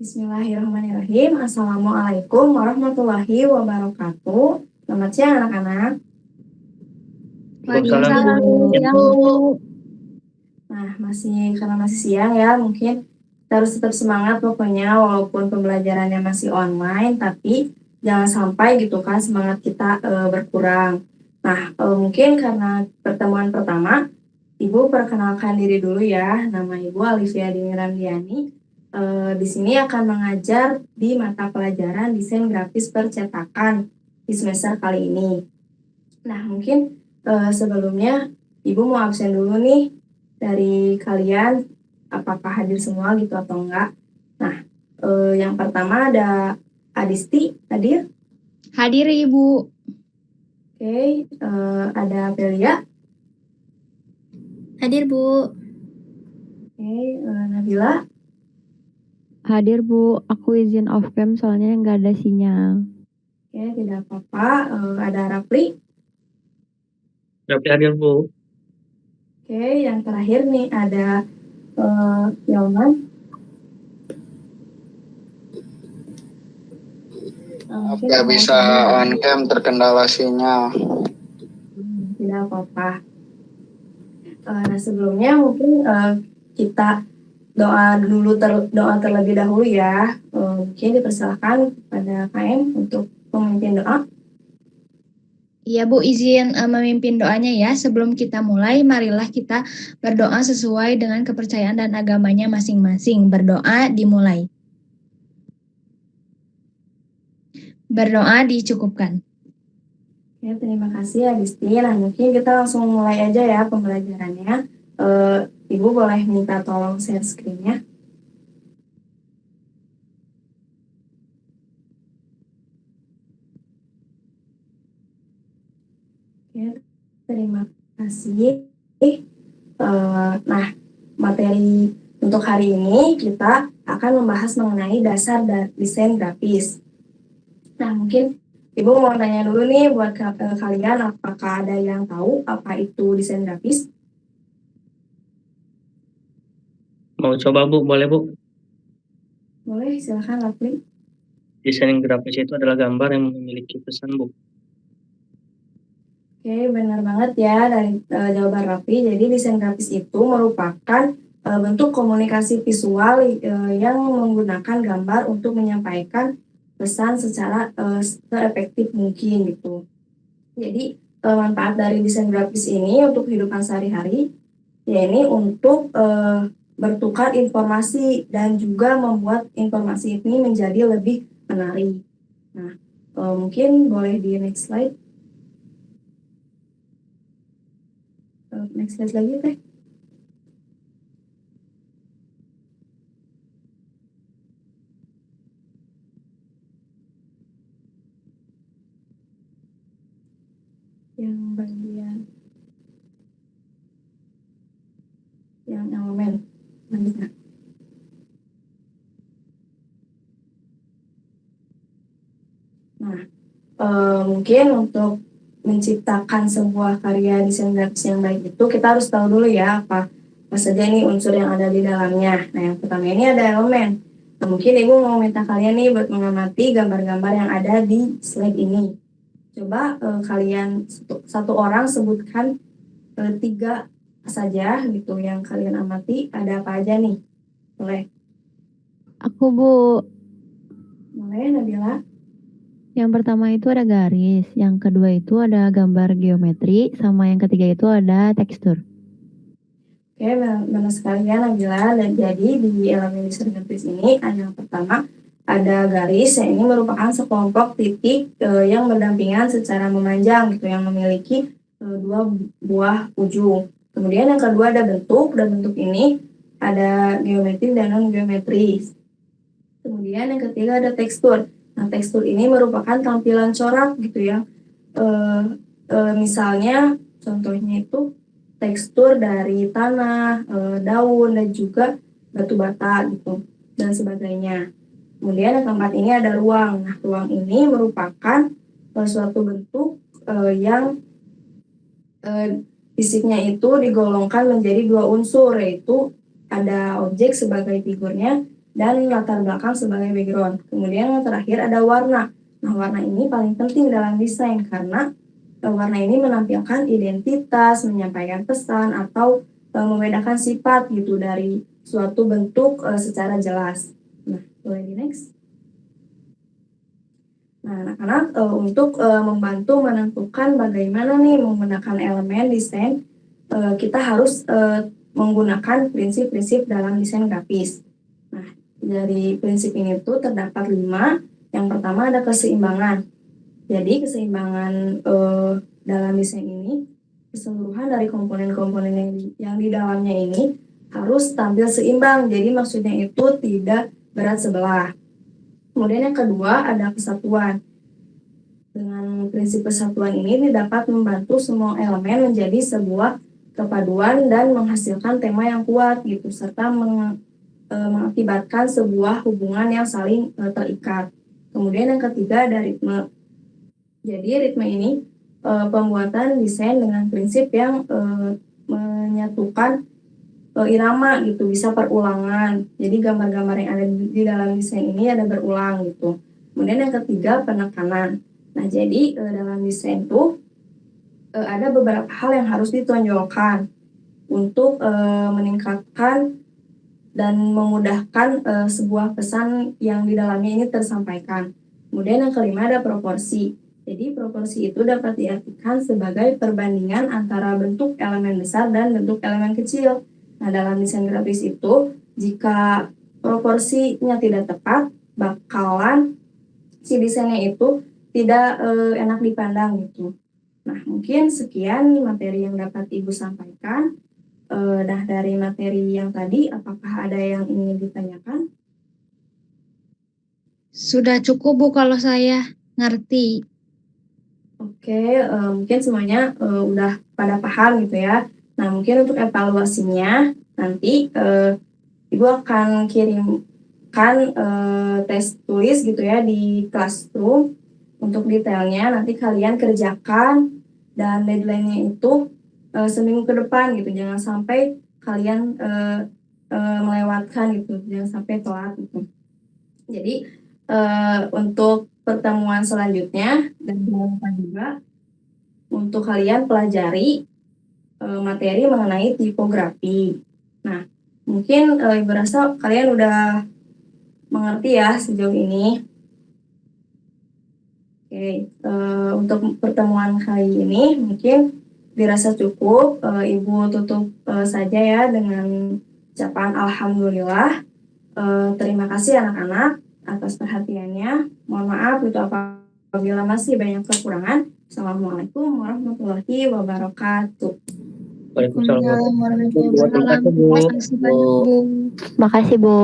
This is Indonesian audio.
Bismillahirrahmanirrahim. Assalamualaikum warahmatullahi wabarakatuh. Selamat siang anak-anak. Waalaikumsalam. Waalaikumsalam. Siang, Bu. Nah, karena masih siang ya, mungkin kita harus tetap semangat pokoknya walaupun pembelajarannya masih online, tapi jangan sampai gitu kan semangat kita berkurang. Nah, mungkin karena pertemuan pertama, Ibu perkenalkan diri dulu ya. Nama Ibu Alivia Dini Ramdiani. Di sini akan mengajar di mata pelajaran desain grafis percetakan di semester kali ini. Nah, mungkin sebelumnya Ibu mau absen dulu nih dari kalian, apakah hadir semua gitu atau enggak. Nah, yang pertama ada Adisti, hadir? Hadir Ibu. Oke, ada Belia? Hadir Bu. Oke, Nabila? Hadir Bu, aku izin off cam soalnya nggak ada sinyal. Oke, tidak apa-apa. Ada Rafli? Rafli hadir, Bu. Oke, yang terakhir nih ada Yoman. Nggak bisa on cam, terkendala sinyal. Tidak apa-apa. Nah, sebelumnya mungkin kita doa terlebih dahulu ya. Mungkin dipersilakan kepada KM untuk memimpin doa. Iya Bu, izin memimpin doanya ya. Sebelum kita mulai, marilah kita berdoa sesuai dengan kepercayaan dan agamanya masing-masing. Berdoa dimulai. Berdoa dicukupkan. Ya, terima kasih Adisti. Nah, mungkin kita langsung mulai aja ya pembelajarannya. Ibu boleh minta tolong share screen-nya. Oke, terima kasih. Nah, materi untuk hari ini kita akan membahas mengenai dasar desain grafis. Nah, mungkin Ibu mau tanya dulu nih buat kalian, apakah ada yang tahu apa itu desain grafis? Mau coba, Bu? Boleh, Bu? Boleh, silakan Rafli. Desain grafis itu adalah gambar yang memiliki pesan, Bu. Oke, benar banget ya dari jawaban Rafli. Jadi desain grafis itu merupakan bentuk komunikasi visual yang menggunakan gambar untuk menyampaikan pesan secara seefektif mungkin gitu. Jadi manfaat dari desain grafis ini untuk kehidupan sehari-hari, yakni untuk bertukar informasi dan juga membuat informasi ini menjadi lebih menarik. Nah, mungkin boleh di next slide. Next slide lagi teh. Yang bagian yang elemen lanjutnya. Nah, mungkin untuk menciptakan sebuah karya desain grafis yang baik itu kita harus tahu dulu ya apa saja nih unsur yang ada di dalamnya. Nah, yang pertama ini ada elemen. Nah, mungkin Ibu mau minta kalian nih buat mengamati gambar-gambar yang ada di slide ini. Coba kalian satu orang sebutkan 3 saja gitu yang kalian amati, ada apa aja nih? Boleh? Aku Bu, Boleh, Nabila? yang pertama itu ada garis, yang kedua itu ada gambar geometri, sama yang ketiga itu ada tekstur. Oke, benar sekali ya Nabila. Dan jadi di elemen desain grafis ini yang pertama ada garis, yang ini merupakan sekelompok titik yang berdampingan secara memanjang gitu, yang memiliki 2 buah ujung. Kemudian yang kedua ada bentuk, dan bentuk ini ada geometri dan non geometris. Kemudian yang ketiga ada tekstur. Nah, tekstur ini merupakan tampilan corak gitu ya. Misalnya contohnya itu tekstur dari tanah, daun, dan juga batu bata gitu, dan sebagainya. Kemudian yang keempat ini ada ruang. Nah, ruang ini merupakan suatu bentuk yang fisiknya itu digolongkan menjadi 2 unsur, yaitu ada objek sebagai figurnya dan latar belakang sebagai background. Kemudian yang terakhir ada warna. Nah, warna ini paling penting dalam desain karena warna ini menampilkan identitas, menyampaikan pesan, atau membedakan sifat gitu dari suatu bentuk secara jelas. Nah, boleh di next. Nah, anak-anak untuk membantu menentukan bagaimana nih menggunakan elemen desain, kita harus menggunakan prinsip-prinsip dalam desain grafis. Nah, dari prinsip ini tuh terdapat 5. Yang pertama ada keseimbangan. Jadi keseimbangan dalam desain ini, keseluruhan dari komponen-komponen yang di dalamnya ini harus tampil seimbang. Jadi maksudnya itu tidak berat sebelah. Kemudian yang kedua ada kesatuan. Dengan prinsip kesatuan ini dapat membantu semua elemen menjadi sebuah kepaduan dan menghasilkan tema yang kuat gitu, serta mengakibatkan sebuah hubungan yang saling terikat. Kemudian yang ketiga ada ritme. Jadi ritme ini pembuatan desain dengan prinsip yang menyatukan irama gitu, bisa perulangan. Jadi gambar-gambar yang ada di dalam desain ini ada berulang gitu. Kemudian yang ketiga penekanan. Nah, jadi dalam desain itu ada beberapa hal yang harus ditonjolkan untuk meningkatkan dan memudahkan sebuah pesan yang di dalamnya ini tersampaikan. Kemudian yang kelima ada proporsi. Jadi proporsi itu dapat diartikan sebagai perbandingan antara bentuk elemen besar dan bentuk elemen kecil. Nah, dalam desain grafis itu, jika proporsinya tidak tepat, bakalan si desainnya itu tidak enak dipandang gitu. Nah, mungkin sekian materi yang dapat Ibu sampaikan. Nah, dari materi yang tadi, apakah ada yang ingin ditanyakan? Sudah cukup Bu kalau saya ngerti. Oke, mungkin semuanya udah pada paham gitu ya. Nah, mungkin untuk evaluasinya nanti Ibu akan kirimkan tes tulis gitu ya di Classroom. Untuk detailnya nanti kalian kerjakan dan deadline-nya itu seminggu ke depan gitu. Jangan sampai kalian melewatkan gitu, jangan sampai telat gitu. Jadi untuk pertemuan selanjutnya dan jangan lupa juga untuk kalian pelajari materi mengenai tipografi. Nah, mungkin Ibu rasa kalian udah mengerti ya sejauh ini. Oke, untuk pertemuan kali ini mungkin dirasa cukup. Ibu tutup saja ya dengan ucapan alhamdulillah. Terima kasih anak-anak atas perhatiannya. Mohon maaf itu apabila masih banyak kekurangan. Assalamualaikum warahmatullahi wabarakatuh. Waalaikumsalam. Waalaikumsalam warahmatullahi Terima kasih, Bu. wabarakatuh. Terima kasih banyak Bu. Makasih Bu.